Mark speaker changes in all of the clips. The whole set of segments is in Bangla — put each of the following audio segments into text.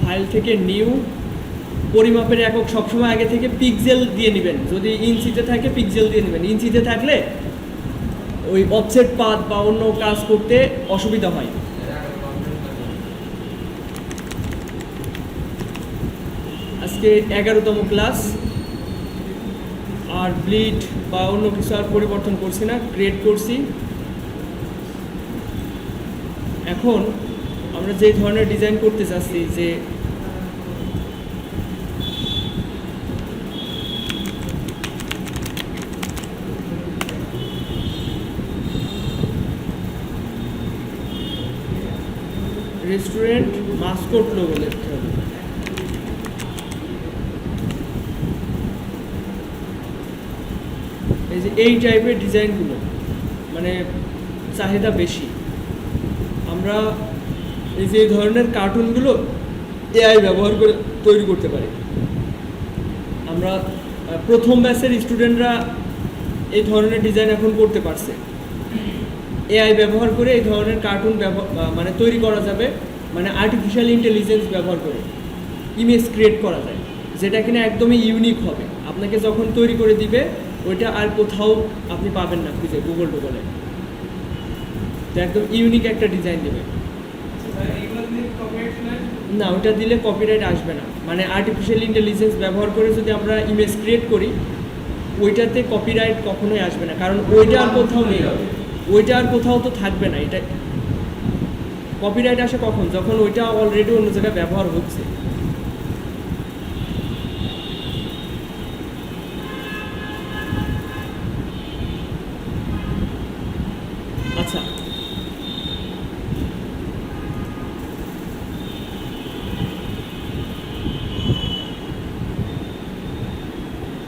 Speaker 1: ফাইল থেকে নিউ, পরিমাপের একক সবসময় আগে থেকে পিক্সেল দিয়ে নেবেন। যদি ইঞ্চিতে থাকে পিক্সেল দিয়ে নেবেন, ইঞ্চিতে থাকলে ওই অফসেট পাথ বা অন্য কাজ করতে অসুবিধা হয়। আজকে 11তম ক্লাস, আর ব্লিড বা অন্য কিছু আর পরিবর্তন করছি না, ক্রিয়েট করছি। এখন আমরা যে ধরনের ডিজাইন করতে চাচ্ছি, যে রেস্টুরেন্ট মাস্কট লোগো লিখতে হবে। এই যে এই টাইপের ডিজাইনগুলো মানে চাহিদা বেশি। আমরা এই যে ধরনের কার্টুনগুলো এআই ব্যবহার করে তৈরি করতে পারি। আমরা প্রথম ব্যাচের স্টুডেন্টরা এই ধরনের ডিজাইন এখন করতে পারছে। এআই ব্যবহার করে এই ধরনের কার্টুন মানে তৈরি করা যাবে, মানে আর্টিফিশিয়াল ইন্টেলিজেন্স ব্যবহার করে ইমেজ ক্রিয়েট করা যায়, যেটা কিনা একদমই ইউনিক হবে। আপনাকে যখন তৈরি করে দিবে ওইটা আর কোথাও আপনি পাবেন না খুঁজে গুগলে। তো একদম ইউনিক একটা ডিজাইন দেবে না, ওটা দিলে কপিরাইট আসবে না। মানে আর্টিফিশিয়াল ইন্টেলিজেন্স ব্যবহার করে যদি আমরা ইমেজ ক্রিয়েট করি, ওইটাতে কপিরাইট কখনোই আসবে না, কারণ ওইটা আর কোথাও নেই, ওইটা আর কোথাও তো থাকবে না। এটা কপিরাইট আসে কখন? যখন ওইটা অলরেডি অন্য জায়গায় ব্যবহার হচ্ছে। আচ্ছা,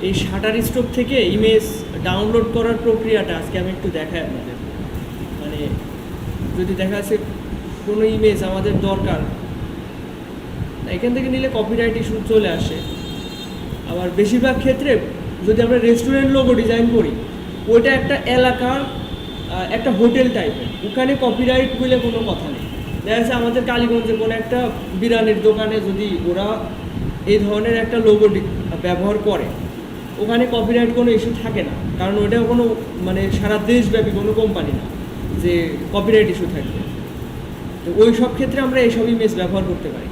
Speaker 1: এই শাটারস্টক থেকে ইমেজ ডাউনলোড করার প্রক্রিয়াটা আজকে আমি একটু দেখাই আপনাদের। মানে যদি দেখা যাচ্ছে কোনো ইমেজ আমাদের দরকার, এখান থেকে নিলে কপিরাইট ইস্যু চলে আসে। আবার বেশিরভাগ ক্ষেত্রে যদি আমরা রেস্টুরেন্ট লোগো ডিজাইন করি, ওইটা একটা এলাকার একটা হোটেল টাইপের, ওখানে কপিরাইট বলে কোনো কথা নেই। দেখা যাচ্ছে আমাদের কালীগঞ্জে কোনো একটা বিরিয়ানির দোকানে যদি ওরা এই ধরনের একটা লোগো ব্যবহার করে, ওখানে কপিরাইট কোনো ইস্যু থাকে না, কারণ ওইটা কোনো মানে সারা দেশব্যাপী কোনো কোম্পানি না যে কপিরাইট ইস্যু থাকবে। তো ওই সব ক্ষেত্রে আমরা এইসব ইমেজ ব্যবহার করতে পারি।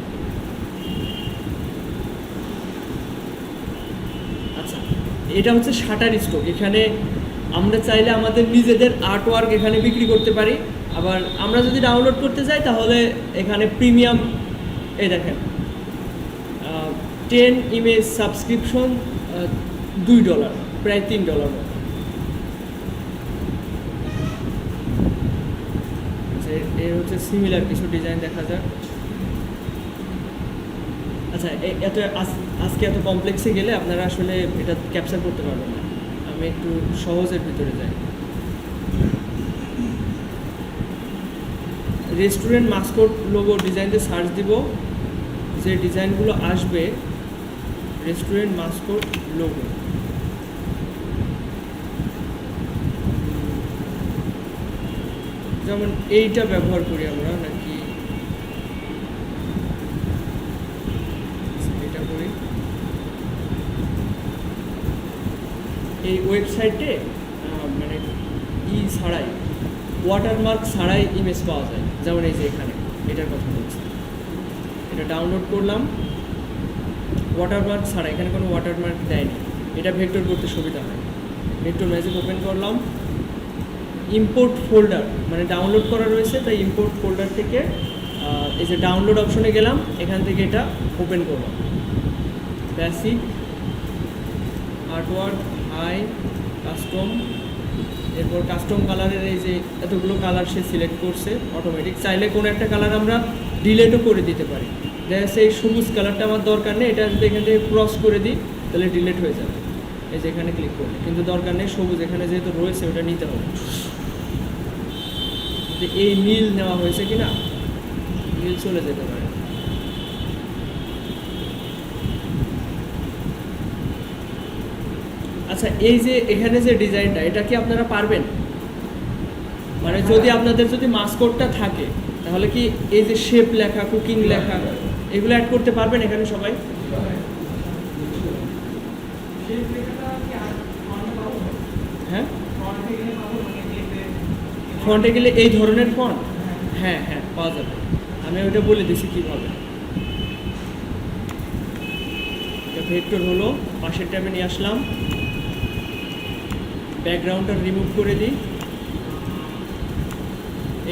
Speaker 1: আচ্ছা, এটা হচ্ছে শাটারস্টক। এখানে আমরা চাইলে আমাদের নিজেদের আর্টওয়ার্ক এখানে বিক্রি করতে পারি। আবার আমরা যদি ডাউনলোড করতে চাই তাহলে এখানে প্রিমিয়াম, এই দেখেন 10 ইমেজ সাবস্ক্রিপশন $2, প্রায় $3 মতো। এর হচ্ছে সিমিলার কিছু ডিজাইন দেখা যাক। আচ্ছা, আজকে এত কমপ্লেক্সে গেলে আপনারা আসলে এটা ক্যাপচার করতে পারবেন না। আমি একটু সহজের ভিতরে যাই। রেস্টুরেন্ট মাস্কট লোগো ডিজাইনতে সার্চ দিব, যে ডিজাইনগুলো আসবে রেস্টুরেন্ট মাস্কট লোগো। যেমন এইটা ব্যবহার করি আমরা, নাকি এটা করি। এই ওয়েবসাইটে মানে ছাড়াই, ওয়াটারমার্ক ছাড়াই ইমেজ পাওয়া যায়। যেমন এই যে এখানে এটার কথা বলছি, এটা ডাউনলোড করলাম ওয়াটারমার্ক ছাড়া, এখানে কোনো ওয়াটারমার্ক দেয়নি। এটা ভেক্টর করতে সুবিধা হয়। ভেক্টর ম্যাজিক ওপেন করলাম, ইম্পোর্ট ফোল্ডার মানে ডাউনলোড করা রয়েছে, তাই ইম্পোর্ট ফোল্ডার থেকে এই যে ডাউনলোড অপশনে গেলাম, এখান থেকে এটা ওপেন করলাম। বেসিক, আর্টওয়ার্ক, হাই, কাস্টম, এরপর কাস্টম কালারের এই যে এতগুলো কালার সে সিলেক্ট করছে অটোমেটিক। চাইলে কোনো একটা কালার আমরা ডিলেটও করে দিতে পারি। দেখা যাচ্ছে এই সবুজ কালারটা আমার দরকার নেই, এটা যদি এখান থেকে ক্রস করে দিই তাহলে ডিলেট হয়ে যাবে। এই যে এখানে ক্লিক করলে, কিন্তু দরকার নেই, সবুজ এখানে যেহেতু রয়েছে ওটা নিতে হবে। যে এই নীল নেওয়া হয়েছে কিনা, নীল চলে যেতে পারে। আচ্ছা, এই যে এখানে যে ডিজাইনটা, এটা কি আপনারা পারবেন? মানে যদি আপনাদের যদি মাস্কটটা থাকে তাহলে কি এই যে শেপ লেখা, কুকিং লেখা, এগুলো অ্যাড করতে পারবেন এখানে সবাই? হ্যাঁ, ফন্টে গেলে এই ধরনের ফন্ট, হ্যাঁ হ্যাঁ পাওয়া যাবে। আমি ওইটা বলে দিছি কীভাবে। এটা ভেক্টর হলো, পাশের ট্যাবে নিয়ে আসলাম, ব্যাকগ্রাউন্ডটা রিমুভ করে দিই,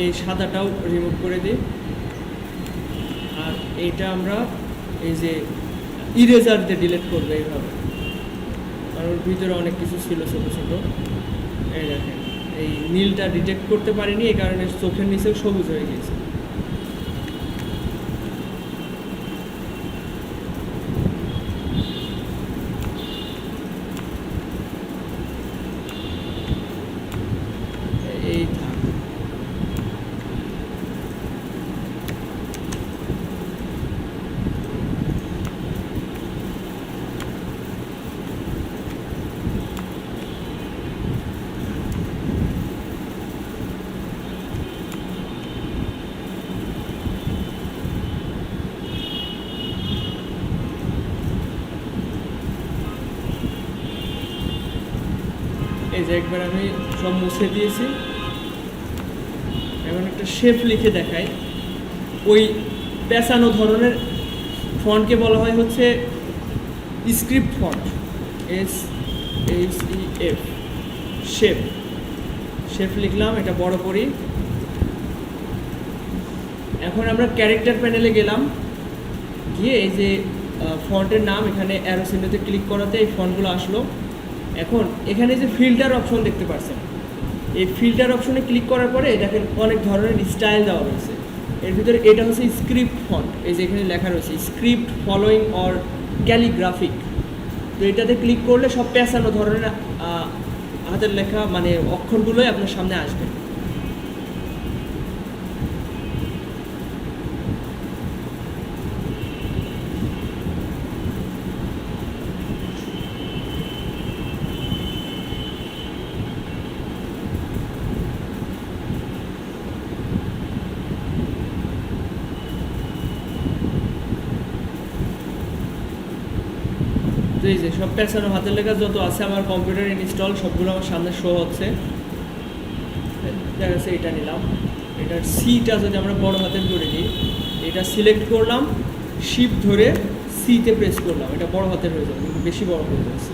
Speaker 1: এই সাদাটাও রিমুভ করে দিই, আর এইটা আমরা এই যে ইরেজার দিয়ে ডিলিট করবো এইভাবে, কারণ ওর ভিতরে অনেক কিছু ছিল ছোটো ছোটো। এই দেখেন এই নীলটা ডিটেক্ট করতে পারিনি, এই কারণে চোখের নিচেও সবুজ হয়ে গেছে। এই থাক। এই যে একবার আমি সব মুছে দিয়েছি, এখন একটা শেপ লিখে দেখাই। ওই পেঁচানো ধরনের ফন্টকে বলা হয় হচ্ছে script font, SHEF, shape. Shape লিখলাম, এটা বড় করি। এখন আমরা ক্যারেক্টার প্যানেলে গেলাম, গিয়ে এই যে ফন্টের নাম, এখানে অ্যারো চিহ্নতে ক্লিক করাতে এই ফন্টগুলো আসলো। এখন এখানে যে ফিল্টার অপশন দেখতে পাচ্ছেন, এই ফিল্টার অপশনে ক্লিক করার পরে দেখেন অনেক ধরনের স্টাইল দেওয়া রয়েছে। এর ভিতরে এটা হচ্ছে স্ক্রিপ্ট ফন্ট, এই যে এখানে লেখা রয়েছে স্ক্রিপ্ট ফলোয়িং অর ক্যালিগ্রাফিক। তো এটাতে ক্লিক করলে সব পেঁচানো ধরনের হাতের লেখা মানে অক্ষরগুলোই আপনার সামনে আসবে। তো এই যে সব পেছানো হাতের লেখা যত আছে আমার কম্পিউটার ইনস্টল সবগুলো আমার সামনে শো হচ্ছে। দেখা যাচ্ছে এটা নিলাম, এটার সিটা যদি আমরা বড় হাতের করে দিই, এটা সিলেক্ট করলাম, শিফট ধরে সিতে প্রেস করলাম, এটা বড় হাতের হয়ে যাবে, কিন্তু বেশি বড় হয়ে যাচ্ছে।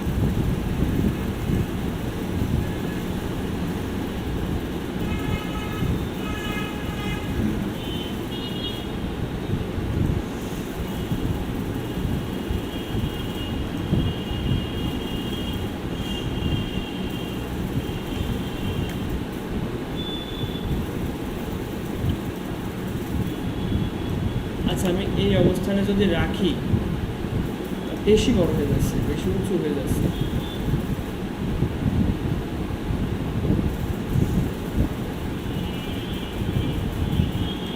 Speaker 1: আচ্ছা, আমি এই অবস্থানে যদি রাখি, বেশি বড় হয়ে যাচ্ছে, বেশি উঁচু হয়ে যাচ্ছে।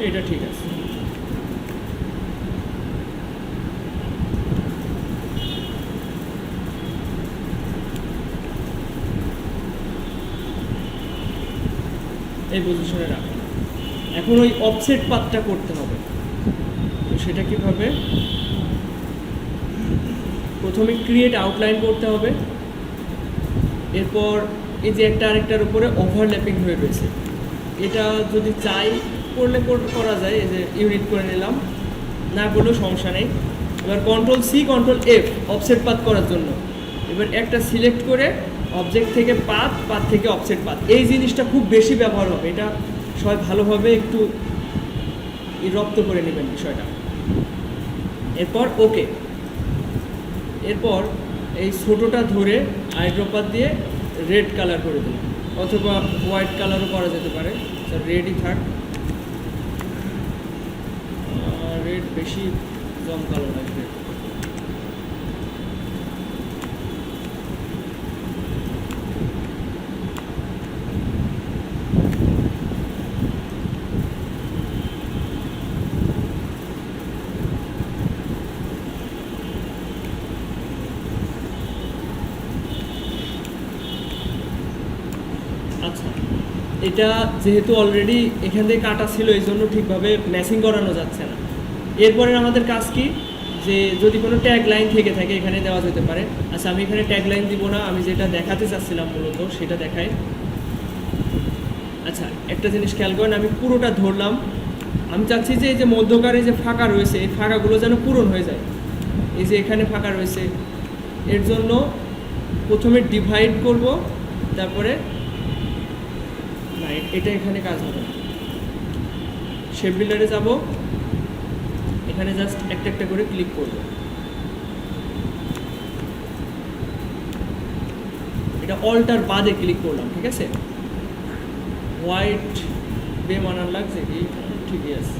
Speaker 1: এটা ঠিক আছে। এই পজিশনে রাখলাম। এখন ওই অফসেট পাথটা করতে হবে। তো সেটা কীভাবে? প্রথমে ক্রিয়েট আউটলাইন করতে হবে, এরপর এই যে একটা আরেকটার উপরে ওভারল্যাপিং হয়ে রয়েছে, এটা যদি চাই করলে করা যায়। এই যে ইউনিট করে নিলাম, না করলেও সমস্যা নেই। এবার Ctrl+C Ctrl+F অফসেট পাথ করার জন্য। এবার একটা সিলেক্ট করে অবজেক্ট থেকে পাথ, পাথ থেকে অফসেট পাথ, এই জিনিসটা খুব বেশি ব্যবহার হবে। এটা সবাই ভালোভাবে একটু রপ্ত করে নেবেন বিষয়টা। এরপর ওকে। এরপর এই ছোটোটা ধরে আইড্রপার দিয়ে রেড কালার করে দিলাম, অথবা হোয়াইট কালারও করা যেতে পারে। রেডই থাক, রেড বেশি জমকালো লাগবে। আচ্ছা, এটা যেহেতু অলরেডি এখান থেকে কাটা ছিল, এই জন্য ঠিকভাবে ম্যাচিং করানো যাচ্ছে না। এরপরে আমাদের কাজ কি, যে যদি কোনো ট্যাগ লাইন থেকে থাকে এখানে দেওয়া যেতে পারে। আচ্ছা, আমি এখানে ট্যাগ লাইন দিব না, আমি যেটা দেখাতে চাচ্ছিলাম মূলত সেটা দেখাই। আচ্ছা, একটা জিনিস খেয়াল করেন, আমি পুরোটা ধরলাম। আমি চাচ্ছি যে এই যে মধ্যকার এই যে ফাঁকা রয়েছে, এই ফাঁকাগুলো যেন পূরণ হয়ে যায়। এই যে এখানে ফাঁকা রয়েছে, এর জন্য প্রথমে ডিভাইড করব, তারপরে না, এটা এখানে কাজ হবে না। শেপ বিল্ডারে যাব, এখানে জাস্ট একটা একটা করে ক্লিক করব। এটা অল্টার বাদে ক্লিক করলাম, ঠিক আছে। হোয়াইট বেমানান লাগছে কি? ঠিকই আছে।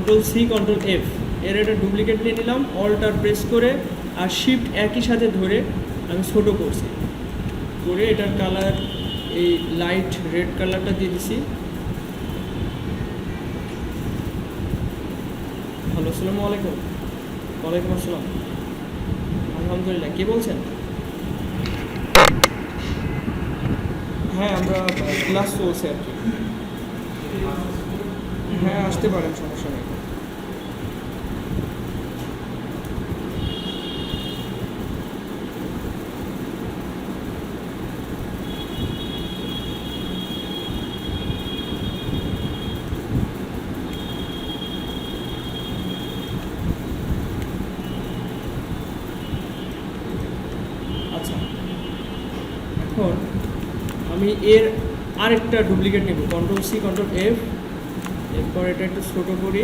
Speaker 1: Ctrl C Ctrl F এর একটা ডুপ্লিকেট নিয়ে নিলাম, অল্টার প্রেস করে আর শিফট একই সাথে ধরে আমি ছোটো করছি, করে এটার কালার এই লাইট রেড কালারটা দিয়ে দিছি। হ্যালো, আসসালামু আলাইকুম। ওয়ালাইকুম আসসালাম। আলহামদুলিল্লাহ, কে বলছেন? হ্যাঁ, আমরা ক্লাস চলছে আর কি। হ্যাঁ, আসতে পারেন, সমস্যা নেই। আচ্ছা, এখন আমি এর আরেকটা ডুপ্লিকেট নেব, Ctrl C Ctrl F, এরপর এটা একটু ছোটো করি।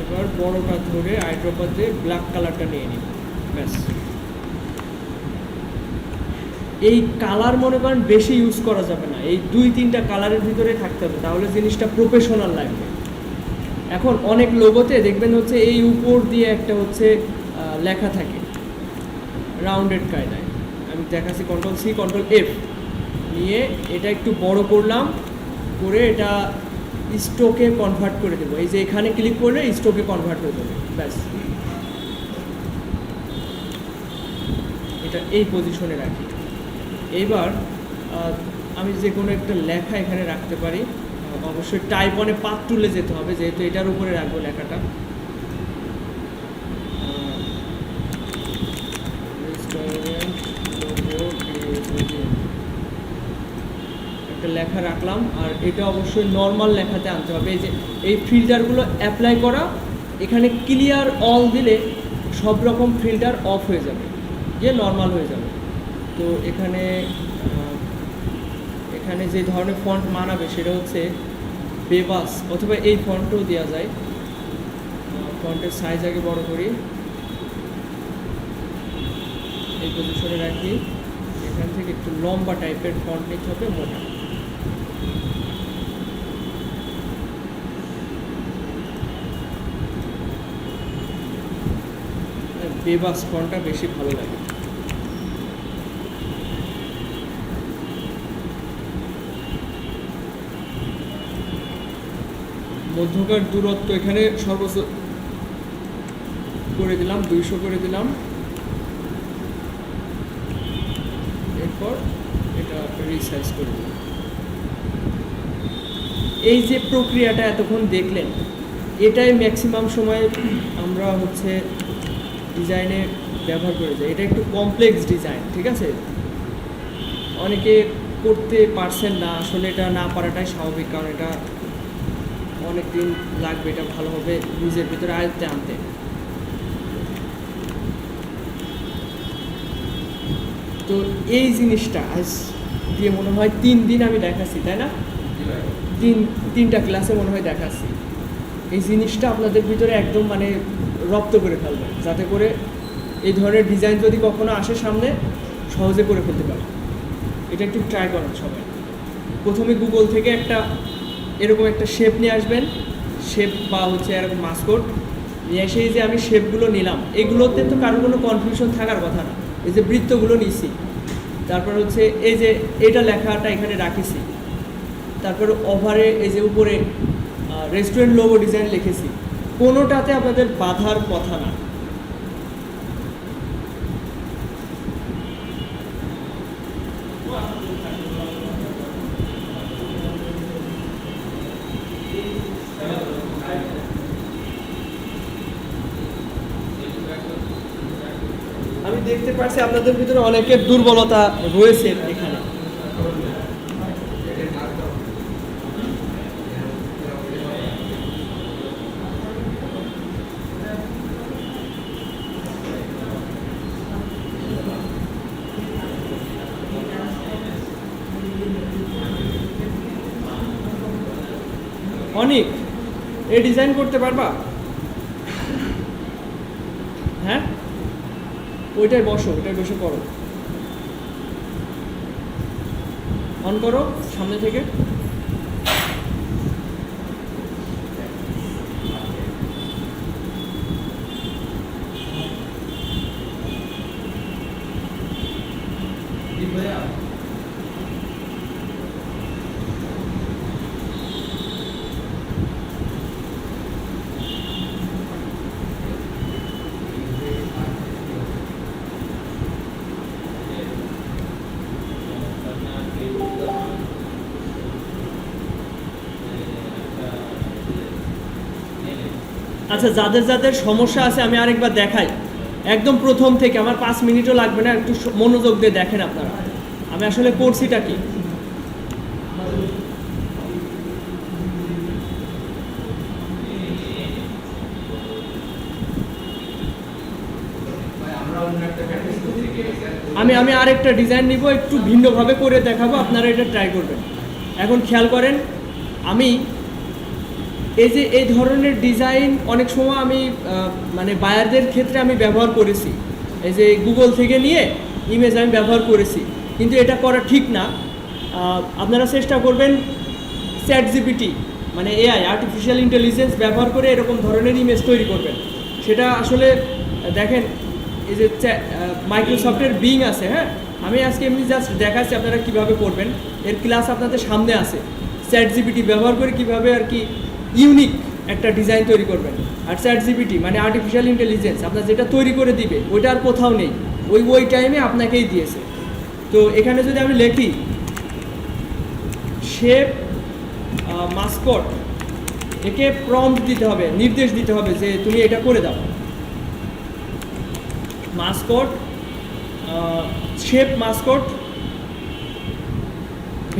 Speaker 1: এবার বড়টা ধরে আইড্রপার দিয়ে ব্ল্যাক কালারটা নিয়ে নিই, ব্যাস। এই কালার মনে করেন বেশি ইউজ করা যাবে না, এই 2-3টা কালারের ভিতরে থাকতে হবে, তাহলে জিনিসটা প্রফেশনাল লাগবে। এখন অনেক লোগোতে দেখবেন হচ্ছে এই উপর দিয়ে একটা হচ্ছে লেখা থাকে রাউন্ডেড কায়দায়। আমি দেখাচ্ছি, Ctrl C Ctrl F নিয়ে এটা একটু বড় করলাম, করে এটা স্টোকে কনভার্ট করে দেবো। এই যে এখানে ক্লিক করলে স্টোকে কনভার্ট হয়ে যাবে, ব্যাস। এটা এই পজিশনে রাখি। এইবার আমি যে কোনো একটা লেখা এখানে রাখতে পারি, অবশ্যই টাইপ অনে পাথ টুলে যেতে হবে, যেহেতু এটার উপরে রাখবো লেখাটা। একটা লেখা রাখলাম, আর এটা অবশ্যই নর্মাল লেখাতে আনতে হবে। এই যে এই ফিল্টারগুলো অ্যাপ্লাই করা, এখানে ক্লিয়ার অল দিলে সব রকম ফিল্টার অফ হয়ে যাবে, গিয়ে নর্মাল হয়ে যাবে। তো এখানে এখানে যে ধরনের ফন্ট মানাবে সেটা হচ্ছে বেবাস, অথবা এই ফন্টও দেওয়া যায়। ফন্টের সাইজ আগে বড় করি, এই পজিশনে রাখি। এখান থেকে একটু লম্বা টাইপের ফন্ট নিতে হবে, মোটা। বেবাস ফন্টটা বেশি ভালো লাগে। মধ্যকার দূরত্ব এখানে সর্বোচ্চ করে দিলাম, 200 করে দিলাম। এরপর এটা রিসাইজ করে দিলাম। এই যে প্রক্রিয়াটা এতক্ষণ দেখলেন, এটাই ম্যাক্সিমাম সময় আমরা হচ্ছে ডিজাইনে ব্যবহার করে যাই। এটা একটু কমপ্লেক্স ডিজাইন, ঠিক আছে। অনেকে করতে পারছেন না, আসলে এটা না পারাটাই স্বাভাবিক, কারণ এটা অনেক দিন লাগবে এটা ভালোভাবে নিজের ভিতরে আয়ত্তে আনতে। তো এই জিনিসটা আজ দিয়ে মনে হয় 3 দিন আমি দেখাচ্ছি, তাই না? তিনটা ক্লাসে মনে হয় দেখাচ্ছি। এই জিনিসটা আপনাদের ভিতরে একদম মানে রপ্ত করে ফেলবেন, যাতে করে এই ধরনের ডিজাইন যদি কখনো আসে সামনে, সহজে করে ফেলতে পারে। এটা একটু ট্রাই করেন সবাই। প্রথমে গুগল থেকে এরকম একটা শেপ নিয়ে আসবেন, শেপ বা হচ্ছে এরকম মাস্কট নিয়ে এসে যে আমি শেপগুলো নিলাম, এগুলোতে তো কারোর কোনো কনফিউশন থাকার কথা না। এই যে বৃত্তগুলো নিছি, তারপর হচ্ছে এই যে এটা লেখাটা এখানে রাখেছি, তারপরে ওভারে এই যে উপরে রেস্টুরেন্ট লোগো ডিজাইন লিখেছি, কোনোটাতে আপনাদের বাধার কথা না। আমি দেখতে পাচ্ছি আপনাদের ভিতরে অনেকের দুর্বলতা রয়েছে এখানে। অনেক এই ডিজাইন করতে পারবা? হ্যাঁ, ওইটাই বসো, ওইটাই বসে করো। অন করো সামনে থেকে। আচ্ছা, যাদের যাদের সমস্যা আছে আমি আরেকবার দেখাই, একদম প্রথম থেকে, আমার 5 মিনিটও লাগবে না, একটু মনোযোগ দিয়ে দেখেন আপনারা আমি আসলে করছিটা কি। আমি আরেকটা ডিজাইন নিব, একটু ভিন্নভাবে করে দেখাবো, আপনারা এটা ট্রাই করবেন। এখন খেয়াল করেন, আমি এই যে এই ধরনের ডিজাইন অনেক সময় আমি মানে বায়ারদের ক্ষেত্রে আমি ব্যবহার করেছি, এই যে গুগল থেকে নিয়ে ইমেজ আমি ব্যবহার করেছি, কিন্তু এটা করা ঠিক না। আপনারা চেষ্টা করবেন চ্যাটজিপিটি মানে এআই, আর্টিফিশিয়াল ইন্টেলিজেন্স ব্যবহার করে এরকম ধরনের ইমেজ তৈরি করবেন। সেটা আসলে দেখেন, এই যে মাইক্রোসফটের বিং আছে, হ্যাঁ, আমি আজকে এমনি জাস্ট দেখাচ্ছি আপনারা কীভাবে করবেন। এর ক্লাস আপনাদের সামনে আছে, চ্যাটজিপিটি ব্যবহার করে কীভাবে আর কি ইউনিক একটা ডিজাইন তৈরি করবেন। আর চ্যাটজিপিটি মানে আর্টিফিশিয়াল ইন্টেলিজেন্স আপনার যেটা তৈরি করে দিবে ওইটা আর কোথাও নেই, ওই টাইমে আপনাকেই দিয়েছে। তো এখানে যদি আমি লিখি শেপ মাস্কট, একে প্রম্পট দিতে হবে, নির্দেশ দিতে হবে যে তুমি এটা করে দাও। Mascot, shape Mascot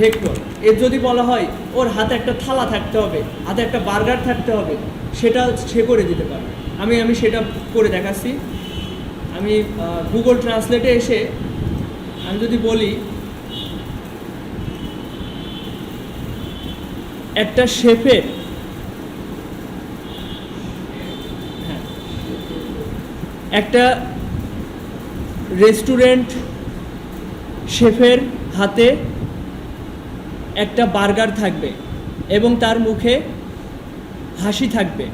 Speaker 1: vector. এর যদি বলা হয় ওর হাতে একটা থালা থাকতে হবে, হাতে একটা বার্গার থাকতে হবে, সেটা সে করে দিতে পারবে। আমি সেটা করে দেখাচ্ছি। আমি গুগল ট্রান্সলেটে এসে আমি যদি বলি একটা শেফের, হ্যাঁ, একটা রেস্টুরেন্ট শেফের হাতে একটা বার্গার থাকবে এবং তার মুখে হাসি থাকবে,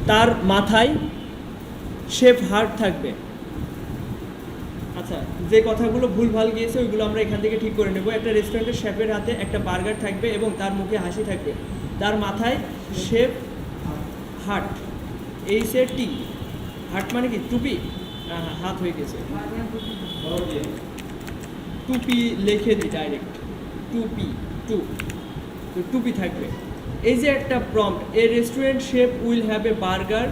Speaker 1: তার মাথায় শেফ হার্ট থাকবে। আচ্ছা, যে কথাগুলো ভুলভাল গিয়েছে ওইগুলো আমরা এখান থেকে ঠিক করে নেব। একটা রেস্টুরেন্টের শেফের হাতে একটা বার্গার থাকবে এবং তার মুখে হাসি থাকবে, তার মাথায় শেফ হার্ট, HAT, হার্ট মানে কি টুপি, হাত হয়ে গেছে, টুপি লিখে দিই ডাইরেক্ট, টুপি, তো টুপি থাকবে। এই যে একটা prompt, A restaurant chef will have a burger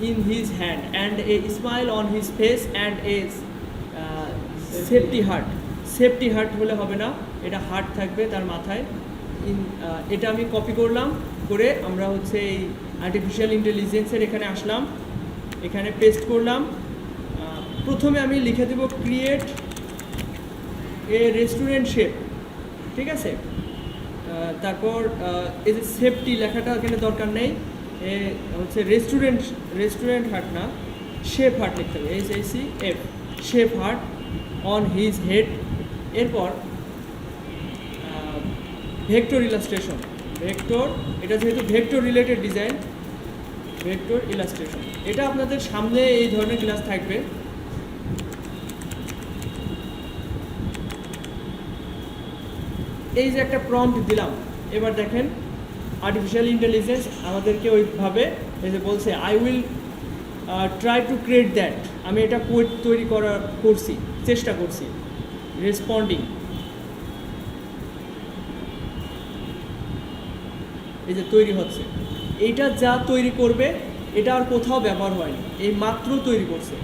Speaker 1: in his hand and a smile on his face and a safety heart. Safety heart হলে হবে না, এটা হার্ট থাকবে তার মাথায়। এটা আমি কপি করলাম, করে আমরা হচ্ছে এই আর্টিফিশিয়াল ইন্টেলিজেন্সের এখানে আসলাম, এখানে পেস্ট করলাম। প্রথমে আমি লিখে দেব ক্রিয়েট এ রেস্টুরেন্ট শেপ, ঠিক আছে। তারপর এই যে সেফটি লেখাটা এখানে দরকার নেই, হচ্ছে রেস্টুরেন্ট হার্ট না, শেফ হার্ট লিখতে হবে, HACF, chef heart on his head. এরপর ভেক্টর ইলাস্ট্রেশন, ভেক্টর, এটা যেহেতু vector related design, vector illustration, এটা আপনাদের সামনে এই ধরনের ক্লাস থাকবে। এই যে একটা প্রম্পট দিলাম, এবার দেখেন আর্টিফিশিয়াল ইন্টেলিজেন্স আমাদেরকে ওইভাবে এই যে বলছে I will try to create that, আমি এটা কোড তৈরি করছি, চেষ্টা করছি, রেসপন্ডিং। এই যে তৈরি হচ্ছে, এইটা যা তৈরি করবে এটা আর কোথাও ব্যবহার হয়নি, এই মাত্র তৈরি করছে।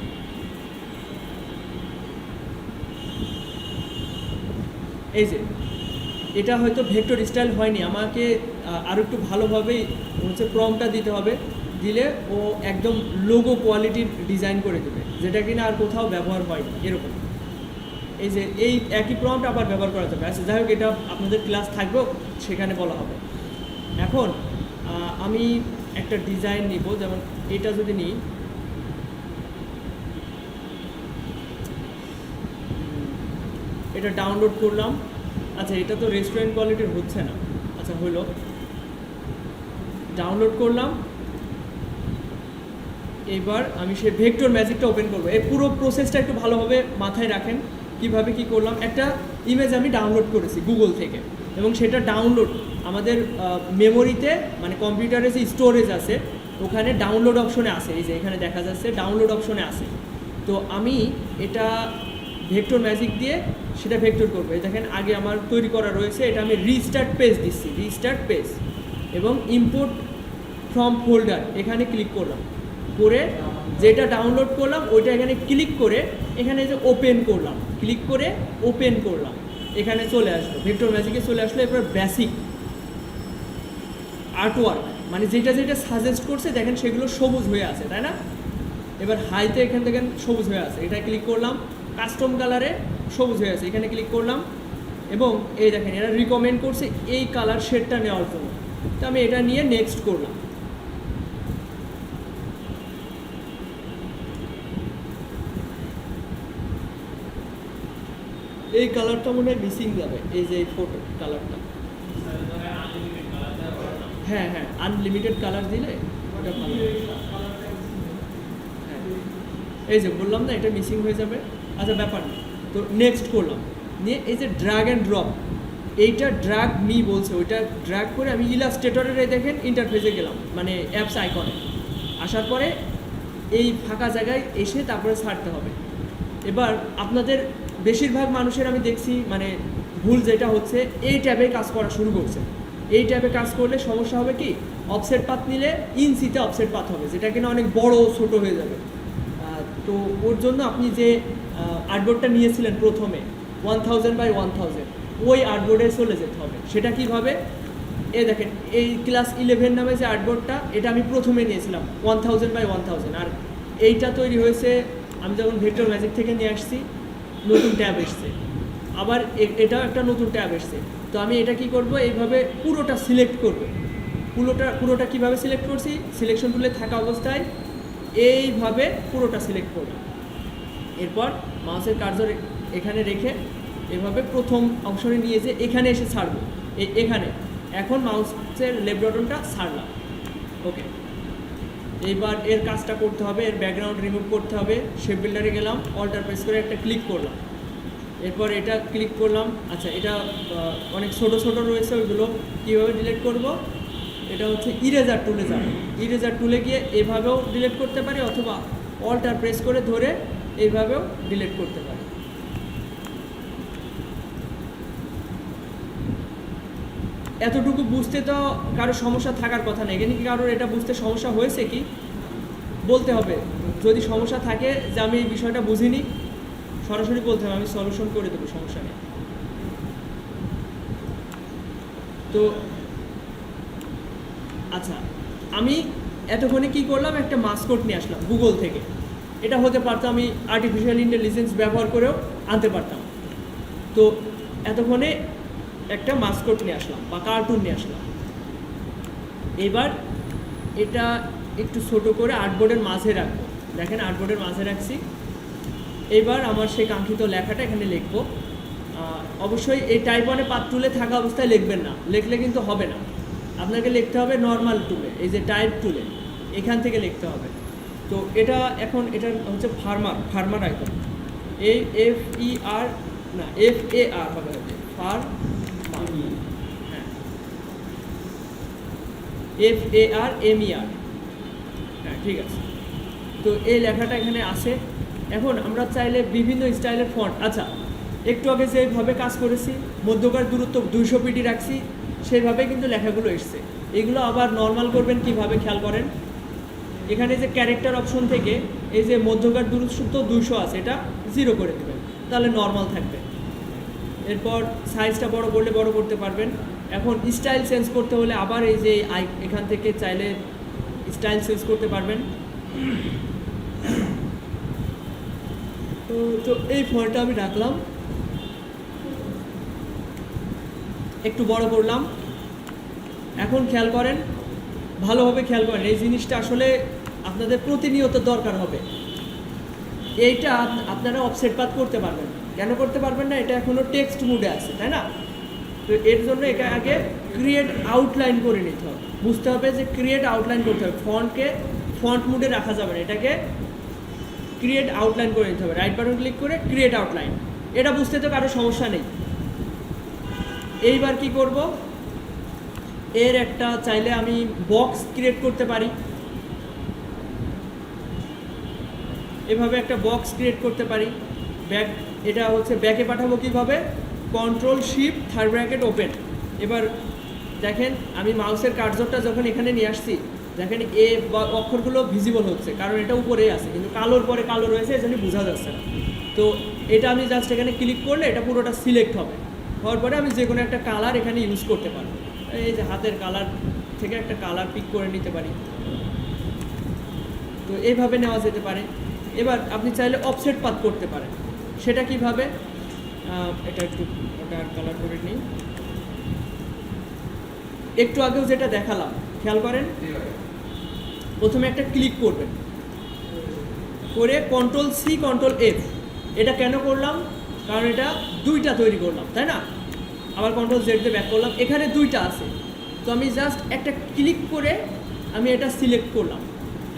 Speaker 1: এই যে এটা হয়তো ভেক্টর স্টাইল হয়নি, আমাকে আরও একটু ভালোভাবেই হচ্ছে প্রম্পটটা দিতে হবে, দিলে ও একদম লোগো কোয়ালিটির ডিজাইন করে দেবে, যেটা কিনা আর কোথাও ব্যবহার হয়নি এরকম। এই যে এই একই প্রম্পট আবার ব্যবহার করা যাবে। আচ্ছা যাই হোক, এটা আপনাদের ক্লাস থাকবেও সেখানে বলা হবে। এখন আমি একটা ডিজাইন নিব, যেমন এটা যদি নিই, এটা ডাউনলোড করলাম। আচ্ছা এটা তো রেস্টুরেন্ট কোয়ালিটির হচ্ছে না, আচ্ছা হইলো, ডাউনলোড করলাম। এবার আমি সেই ভেক্টর ম্যাজিকটা ওপেন করবো। এই পুরো প্রসেসটা একটু ভালোভাবে মাথায় রাখেন, কিভাবে কি করলাম। একটা ইমেজ আমি ডাউনলোড করেছি গুগল থেকে, এবং সেটা ডাউনলোড আমাদের মেমোরিতে, মানে কম্পিউটারে যে স্টোরেজ আছে ওখানে ডাউনলোড অপশনে আছে, এই যে এখানে দেখা যাচ্ছে ডাউনলোড অপশনে আছে। তো আমি এটা ভেক্টর ম্যাজিক দিয়ে সেটা ভেক্টর করবো। এই দেখেন আগে আমার তৈরি করা রয়েছে, এটা আমি রিস্টার্ট পেজ দিচ্ছি, রিস্টার্ট পেজ, এবং ইম্পোর্ট ফ্রম ফোল্ডার এখানে ক্লিক করলাম, করে যেটা ডাউনলোড করলাম ওইটা এখানে ক্লিক করে এখানে যে ওপেন করলাম, ক্লিক করে ওপেন করলাম, এখানে চলে আসলো, ভেক্টর ম্যাজিকে চলে আসলো। এরপর বেসিক আর্টওয়ার্ক, মানে যেটা যেটা সাজেস্ট করছে দেখেন সেগুলো সবুজ হয়ে আছে, তাই না? এবার হাইতে এখান থেকে সবুজ হয়ে আছে, এটা ক্লিক করলাম, কাস্টম কালারে সবুজ হয়ে আছে, এখানে ক্লিক করলাম, এবং এই দেখেন এরা রিকমেন্ড করছে এই কালার শেডটা নেওয়ার জন্য। তো আমি এটা নিয়ে নেক্সট করলাম। এই কালারটা মনে হয় মিসিং যাবে, এই যে এই ফটো কালারটা। হ্যাঁ হ্যাঁ, আনলিমিটেড কালার দিলে ওটা ভালো। হ্যাঁ এই যে বললাম না, এটা মিসিং হয়ে যাবে। আচ্ছা ব্যাপার না, তো নেক্সট করলাম, নিয়ে এই যে ড্র্যাগ অ্যান্ড ড্রপ, এইটা ড্র্যাগ মি বলছে, ওইটা ড্র্যাগ করে আমি ইলাস্ট্রেটরের দেখেন ইন্টারফেসে গেলাম, মানে অ্যাপস আইকনে আসার পরে এই ফাঁকা জায়গায় এসে তারপরে ছাড়তে হবে। এবার আপনাদের বেশিরভাগ মানুষের আমি দেখছি মানে ভুল যেটা হচ্ছে, এই ট্যাবে কাজ করা শুরু করছে। এই ট্যাবে কাজ করলে সমস্যা হবে কি, অফসেট পাথ নিলে ইঞ্চিতে অফসেট পাথ হবে, যেটা কিনা অনেক বড় ছোট হয়ে যাবে। তো ওর জন্য আপনি যে আর্টবোর্ডটা নিয়েছিলেন প্রথমে 1000 বাই 1000, ওই আর্টবোর্ডে চলে যেতে হবে। সেটা কীভাবে, এই দেখেন এই ক্লাস 11 নামে যে আর্টবোর্ডটা, এটা আমি প্রথমে নিয়েছিলাম 1000 বাই 1000, আর এইটা তৈরি হয়েছে আমি যখন ভেক্টর ম্যাজিক থেকে নিয়ে আসছি, নতুন ট্যাব এসছে, আবার এটাও একটা নতুন ট্যাব এসছে। তো আমি এটা কি করব, এইভাবে পুরোটা সিলেক্ট করব। পুরোটা কিভাবে সিলেক্ট করছি, সিলেকশন টুলে থাকা অবস্থায় এইভাবে পুরোটা সিলেক্ট করব। এরপর মাউসের কার্সর এখানে রেখে এভাবে প্রথম অংশে নিয়ে যে এখানে এসে ছাড়বো, এখানে এখন মাউসের লেফট বাটনটা ছাড়লাম। ওকে, এইবার এর কাজটা করতে হবে, এর ব্যাকগ্রাউন্ড রিমুভ করতে হবে। শেপ বিল্ডারে গেলাম, অল্টার প্রেস করে একটা ক্লিক করলাম, এরপর এটা ক্লিক করলাম। আচ্ছা এটা অনেক ছোট ছোট রয়েছে, ওইগুলো কীভাবে ডিলিট করব, এটা হচ্ছে ইরেজার টুলে যাব। ইরেজার টুলে গিয়ে এভাবেও ডিলিট করতে পারি, অথবা অল্টার প্রেস করে ধরে এইভাবেও ডিলিট করতে পারি। এতটুকু বুঝতে তো কারো সমস্যা থাকার কথা নেই, কিন্তু কারোর এটা বুঝতে সমস্যা হয়েছে কি বলতে হবে। যদি সমস্যা থাকে যে আমি এই বিষয়টা বুঝিনি, সরাসরি বলতে হবে, আমি সলিউশন করে দেবো, সমস্যা নেই। তো আচ্ছা, আমি এতক্ষণে কি করলাম, একটা মাসকট নিয়ে আসলাম গুগল থেকে। এটা হতে পারতো আমি আর্টিফিশিয়াল ইন্টেলিজেন্স ব্যবহার করেও আনতে পারতাম। তো এতক্ষণে একটা মাসকট নিয়ে আসলাম বা কার্টুন নিয়ে আসলাম। এবার এটা একটু ছোট করে আর্টবোর্ডের মাঝে রাখবো, দেখেন আর্টবোর্ডের মাঝে রাখছি। এবার আমার সেই কাঙ্ক্ষিত লেখাটা এখানে লিখবো। অবশ্যই এই টাইপ 1 পাথ টুলে থাকা অবস্থায় লিখবেন না, লিখলে কিন্তু হবে না, আপনাকে লিখতে হবে নর্মাল টুলে, এই যে টাইপ টুলে, এখান থেকে লিখতে হবে। তো এটা এখন এটা হচ্ছে ফার্মার আইকন, FER না FAR হবে, ফার্মার। হ্যাঁ, FARMER, হ্যাঁ ঠিক আছে। তো এই লেখাটা এখানে আছে। এখন আমরা চাইলে বিভিন্ন স্টাইলের ফন্ট, আচ্ছা একটু আগে যেভাবে কাজ করেছি মধ্যকার দূরত্ব 200 পিটি রাখছি, সেইভাবে কিন্তু লেখাগুলো এসছে। এগুলো আবার নর্মাল করবেন কিভাবে খেয়াল করেন, এখানে যে ক্যারেক্টার অপশন থেকে এই যে মধ্যকার দূরত্ব 200 আছে, এটা 0 করে দেবেন, তাহলে নর্মাল থাকবে। এরপর সাইজটা বড় করলে বড় করতে পারবেন। এখন স্টাইল চেঞ্জ করতে হলে আবার এই যে এখান থেকে চাইলে স্টাইল চেঞ্জ করতে পারবেন। তো এই ফন্টটা আমি রাখলাম, একটু বড় করলাম। এখন খেয়াল করেন, ভালোভাবে খেয়াল করেন, এই জিনিসটা আসলে আপনাদের প্রতিনিয়ত দরকার হবে। এইটা আপনারা অফসেট পাথ করতে পারবেন না। কেন করতে পারবেন না? এটা এখনও টেক্সট মুডে আছে, তাই না? তো এর জন্য এটা আগে ক্রিয়েট আউটলাইন করে নিতে হবে। বুঝতে হবে যে ক্রিয়েট আউটলাইন করতে হবে, ফন্টকে ফন্ট মুডে রাখা যাবে না, এটাকে ক্রিয়েট আউটলাইন করে নিতে হবে। রাইট বাটন ক্লিক করে ক্রিয়েট আউটলাইন, এটা বুঝতে তো কারো সমস্যা নেই। এইবার কি করব, এর একটা চাইলে আমি বক্স ক্রিয়েট করতে পারি, এভাবে একটা বক্স ক্রিয়েট করতে পারি। ব্যাক, এটা হচ্ছে ব্যাকে পাঠাবো কীভাবে, Ctrl+Shift ওপেন। এবার দেখেন আমি মাউসের কার্সরটা যখন এখানে নিয়ে আসছি, দেখেন এ অক্ষরগুলো ভিজিবল হচ্ছে, কারণ এটা উপরে আছে, কিন্তু কালোর পরে কালো রয়েছে, এজন্য বোঝা যাচ্ছে না। তো এটা আমি জাস্ট এখানে ক্লিক করলে এটা পুরোটা সিলেক্ট হবে, হওয়ার পরে আমি যে কোনো একটা কালার এখানে ইউজ করতে পারবো। এই যে হাতের কালার থেকে একটা কালার পিক করে নিতে পারি, তো এইভাবে নেওয়া যেতে পারে। এবার আপনি চাইলে অফসেট পাথ করতে পারেন, সেটা কিভাবে, এটা একটু কালার করে নিই। একটু আগেও যেটা দেখালাম খেয়াল করেন, প্রথমে একটা ক্লিক করবেন, করে Ctrl+C Ctrl+F। এটা কেন করলাম, কারণ এটা দুইটা তৈরি করলাম, তাই না? আবার Ctrl+Z দিয়ে ব্যাক করলাম, এখানে দুইটা আছে, তো আমি জাস্ট একটা ক্লিক করে আমি এটা সিলেক্ট করলাম।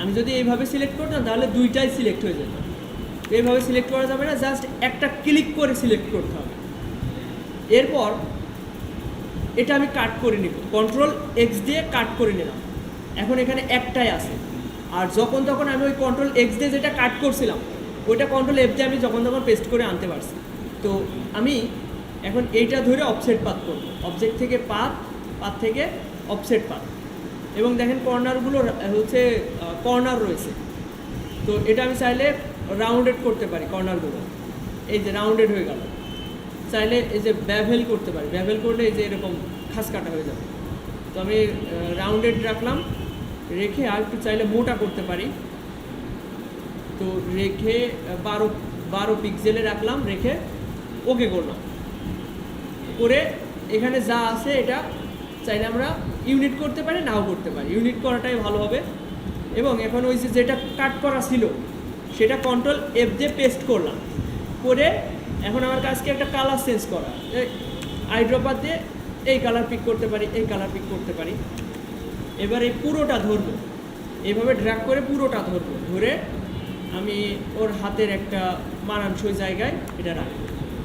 Speaker 1: আমি যদি এইভাবে সিলেক্ট করতাম তাহলে দুইটাই সিলেক্ট হয়ে যেত। এইভাবে সিলেক্ট করা যাবে না, জাস্ট একটা ক্লিক করে সিলেক্ট করতে হবে। এরপর এটা আমি কাট করে নিব, Ctrl+X দিয়ে কাট করে নিলাম। এখন এখানে একটাই আছে, আর যখন তখন আমি ওই Ctrl+X দিয়ে যেটা কাট করছিলাম ওইটা Ctrl+F দিয়ে আমি যখন তখন পেস্ট করে আনতে পারছি। তো আমি এখন এইটা ধরে অফসেট পাথ করব, অবজেক্ট থেকে পাথ, পাথ থেকে অফসেট পাথ। এবং দেখেন কর্নারগুলো হচ্ছে কর্নার রয়েছে, তো এটা আমি চাইলে রাউন্ডেড করতে পারি কর্নারগুলো, এই যে রাউন্ডেড হয়ে গেল। চাইলে এই যে ব্যাভেল করতে পারি, ব্যাভেল করলে এই যে এরকম খাস কাটা হয়ে যাবে। তো আমি রাউন্ডেড রাখলাম, রেখে আর একটু চাইলে মোটা করতে পারি, তো রেখে 12 পিক্সেলে রাখলাম, রেখে ওকে করলাম। করে এখানে যা আছে এটা চাইলে আমরা ইউনিট করতে পারি, নাও করতে পারি, ইউনিট করাটাই ভালো হবে। এবং এখন ওই যে যেটা কাট করা ছিল সেটা Ctrl+F দিয়ে পেস্ট করলাম, করে এখন আমার কাজকে একটা কালার চেঞ্জ করা, আইড্রপার দিয়ে এই কালার পিক করতে পারি, এই কালার পিক করতে পারি। এবার এই পুরোটা ধরবো, এইভাবে ড্র্যাগ করে পুরোটা ধরবো, ধরে আমি ওর হাতের একটা মানানসই জায়গায় এটা রাখবো,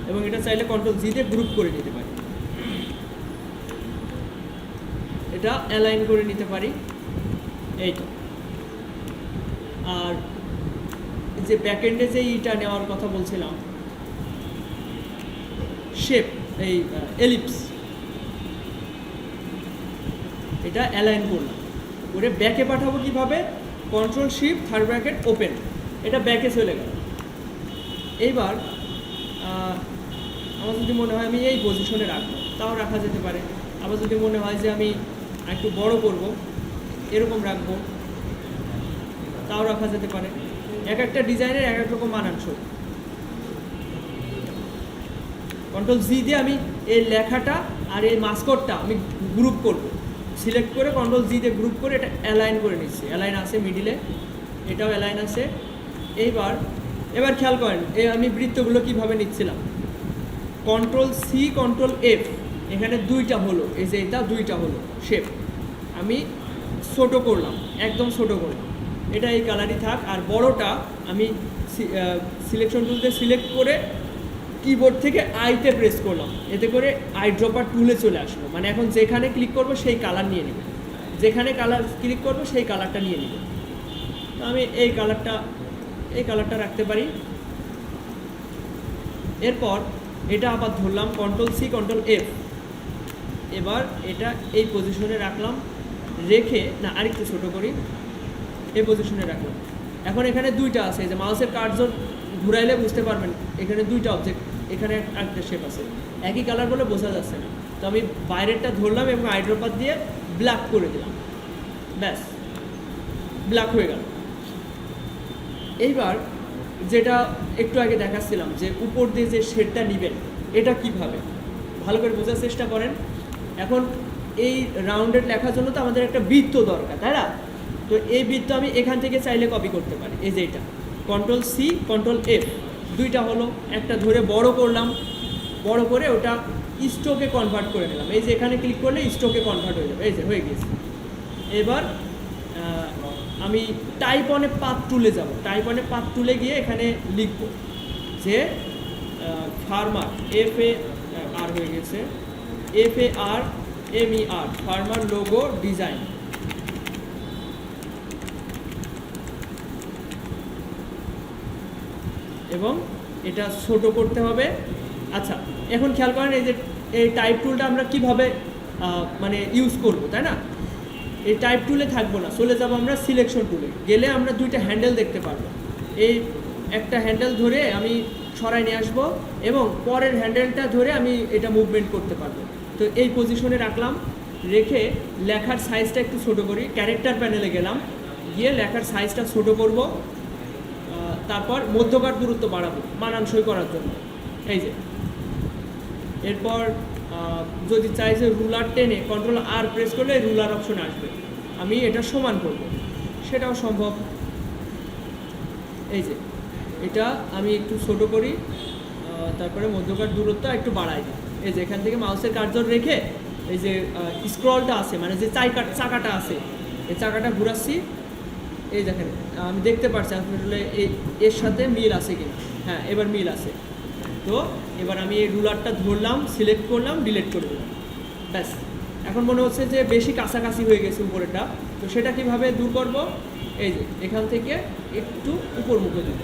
Speaker 1: এবং এটা চাইলে Ctrl+G দিয়ে গ্রুপ করে নিতে পারি, এটা অ্যালাইন করে নিতে পারি, এই তো। আর যে ব্যাকএন্ডে যে ইটা নেওয়ার কথা বলছিলাম, শেপ, এই এলিপস, এটা অ্যালাইন করলাম, করে ব্যাকে পাঠাবো কিভাবে, Ctrl+Shift ওপেন, এটা ব্যাকে চলে গেল। এইবার আমার যদি মনে হয় আমি এই পজিশনে রাখবো, তাও রাখা যেতে পারে। আবার যদি মনে হয় যে আমি একটু বড় করব, এরকম রাখবো, তাও রাখা যেতে পারে। এক একটা ডিজাইনের এক এক রকম মানানসই। Ctrl+Z দিয়ে আমি এই লেখাটা আর এই মাস্কটটা আমি গ্রুপ করব, সিলেক্ট করে Ctrl+Z দিয়ে গ্রুপ করে এটা অ্যালাইন করে নিচ্ছি। অ্যালাইন আছে মিডিলে, এটাও অ্যালাইন আছে। এবার খেয়াল করেন আমি বৃত্তগুলো কিভাবে নিচ্ছিলাম, Ctrl+C Ctrl+F, এখানে দুইটা হলো, এই যে এটা দুইটা হলো শেপ, আমি ছোট করলাম, একদম ছোট করলাম, এটা এই কালারই থাক। আর বড়টা আমি সিলেকশন টুল দিয়ে সিলেক্ট করে কিবোর্ড থেকে আইতে প্রেস করলাম, এতে করে আই ড্রপার টুলে চলে আসলো। মানে এখন যেখানে ক্লিক করব সেই কালার নিয়ে নেবে, যেখানে কালার ক্লিক করব সেই কালারটা নিয়ে নেবে। তো আমি এই কালারটা রাখতে পারি। এরপর এটা আবার ধরলাম কন্ট্রোল-C কন্ট্রোল-F, এবার এটা এই পজিশনে রাখলাম, রেখে না আরেকটু ছোটো করি, এই পজিশনে রাখলাম। এখন এখানে দুইটা আছে, এই যে মাউসের কার্সর ঘুরাইলে বুঝতে পারবেন এখানে দুইটা অবজেক্ট, এখানে একটা শেপ আছে, একই কালার বলে বোঝা যাচ্ছে না। তো আমি বাইরেরটা ধরলাম এবং আইড্রপার দিয়ে ব্ল্যাক করে দিলাম, ব্যাস ব্ল্যাক হয়ে গেল। এইবার যেটা একটু আগে দেখাচ্ছিলাম যে উপর দিয়ে যে শেডটা নেবেন, এটা কিভাবে ভালো করে বোঝার চেষ্টা করেন। এখন এই রাউন্ডেড লেখার জন্য তো আমাদের একটা বৃত্ত দরকার, তাই না? তো এই বৃত্ত আমি এখান থেকে চাইলে কপি করতে পারি। এই যে এটা কন্ট্রোল-C কন্ট্রোল-F দুইটা হলো, একটা ধরে বড় করলাম, বড় করে ওটা স্ট্রোকে কনভার্ট করে নিলাম। এই যে এখানে ক্লিক করলে স্ট্রোকে কনভার্ট হয়ে যাবে, এই যে হয়ে গেছে। এবার আমি টাইপ অনে পাথ টুলে যাব, টাইপ অনে পাথ টুলে গিয়ে এখানে লিখব যে ফার্মার, FAR হয়ে গেছে, FARMER ফার্মার লোগো ডিজাইন। এবং এটা ছোট করতে হবে। আচ্ছা, এখন খেয়াল করেন এই যে এই টাইপ টুলটা আমরা কিভাবে মানে ইউজ করব, তাই না? এই টাইপ টুলে থাকবো না, চলে যাব আমরা সিলেকশন টুলে। গেলে আমরা দুইটা হ্যান্ডেল দেখতে পারবো। এই একটা হ্যান্ডেল ধরে আমি সরাই নিয়ে আসবো এবং পরের হ্যান্ডেলটা ধরে আমি এটা মুভমেন্ট করতে পারবো। তো এই পজিশনে রাখলাম, রেখে লেখার সাইজটা একটু ছোট করি, ক্যারেক্টার প্যানেলে গেলাম, গিয়ে লেখার সাইজটা ছোট করব, তারপর মধ্যকার দূরত্ব বাড়াবো মানানসই করার জন্য। এই যে এরপর যদি চাই যে রুলার টেনে কন্ট্রোল-R প্রেস করলে রুলার অপশন আসবে, আমি এটা সমান করব, সেটাও সম্ভব। এই যে এটা আমি একটু ছোট করি, তারপরে মধ্যকার দূরত্ব একটু বাড়াই দিই। এই যে এখান থেকে মাউসের কার্সর রেখে এই যে স্ক্রলটা আছে, মানে যে চাকাটা আছে, এই চাকাটা ঘুরাচ্ছি। এই দেখেন আমি দেখতে পাচ্ছি আসলে এর সাথে মিল আছে কিনা। হ্যাঁ, এবার মিল আছে। তো এবার আমি এই রুলারটা ধরলাম, সিলেক্ট করলাম, ডিলিট করে দিলাম, ব্যাস। এখন মনে হচ্ছে যে বেশি কাছাকাছি হয়ে গেছে উপরেটা, তো সেটা কীভাবে দূর করব? এই যে এখান থেকে একটু উপর মুখে দিই,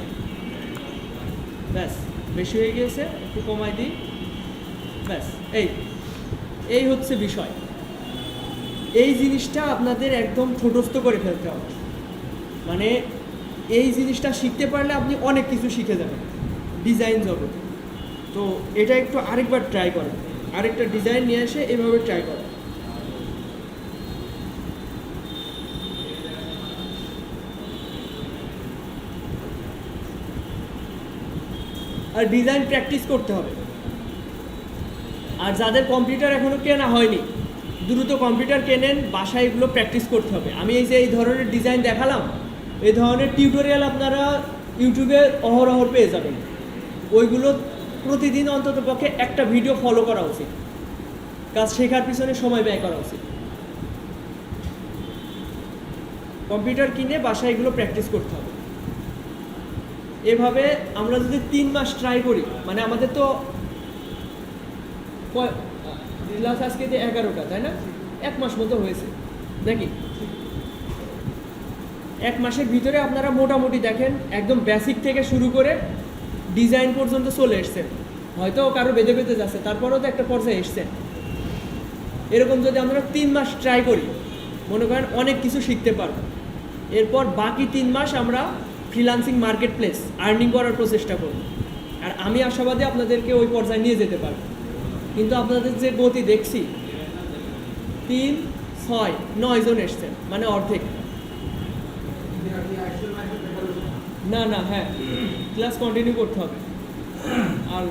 Speaker 1: ব্যাস। বেশি হয়ে গিয়েছে, একটু কমাই দিই, ব্যাস। এই হচ্ছে বিষয়। এই জিনিসটা আপনাদের একদম ঠোঁটস্থ করে ফেলতে হবে। মানে এই জিনিসটা শিখতে পারলে আপনি অনেক কিছু শিখে যাবেন ডিজাইন জগতে। তো এটা একটু আরেকবার ট্রাই করেন, আরেকটা ডিজাইন নিয়ে এসে এভাবে ট্রাই করেন। আর ডিজাইন প্র্যাকটিস করতে হবে। আর যাদের কম্পিউটার এখনও কেনা হয়নি, দ্রুত কম্পিউটার কেনেন, বাসায় এগুলো প্র্যাকটিস করতে হবে। আমি এই যে এই ধরনের ডিজাইন দেখালাম, এই ধরনের টিউটোরিয়াল আপনারা ইউটিউবে অহরহ পেয়ে যাবেন। ওইগুলো প্রতিদিন অন্তত পক্ষে একটা ভিডিও ফলো করা উচিত, কাজ শেখার পিছনে সময় ব্যয় করা উচিত। কম্পিউটার কিনে বাসায় এগুলো প্র্যাকটিস করতে হবে। এভাবে আমরা যদি 3 মাস ট্রাই করি, মানে আমাদের তো ক্লাস আজকে 11টা, তাই না? 1 মাস মতো হয়েছে নাকি? 1 মাসের ভিতরে আপনারা মোটামুটি দেখেন একদম বেসিক থেকে শুরু করে ডিজাইন পর্যন্ত চলে এসছেন। হয়তো কারো বেঁধে বেঁধে যাচ্ছে, তারপরেও তো একটা পর্যায়ে এসছেন। এরকম যদি আমরা 3 মাস ট্রাই করি, মনে করেন অনেক কিছু শিখতে পারবো। এরপর বাকি 3 মাস আমরা ফ্রিল্যান্সিং মার্কেট প্লেস আর্নিং করার প্রচেষ্টা করব। আর আমি আশাবাদী আপনাদেরকে ওই পর্যায়ে নিয়ে যেতে পারবো। কিন্তু আপনাদের যে গতি দেখছি, 3, 6, 9 জন এসছেন, মানে অর্ধেক। না, হ্যাঁ, ক্লাস কন্টিনিউ করতে হবে। আর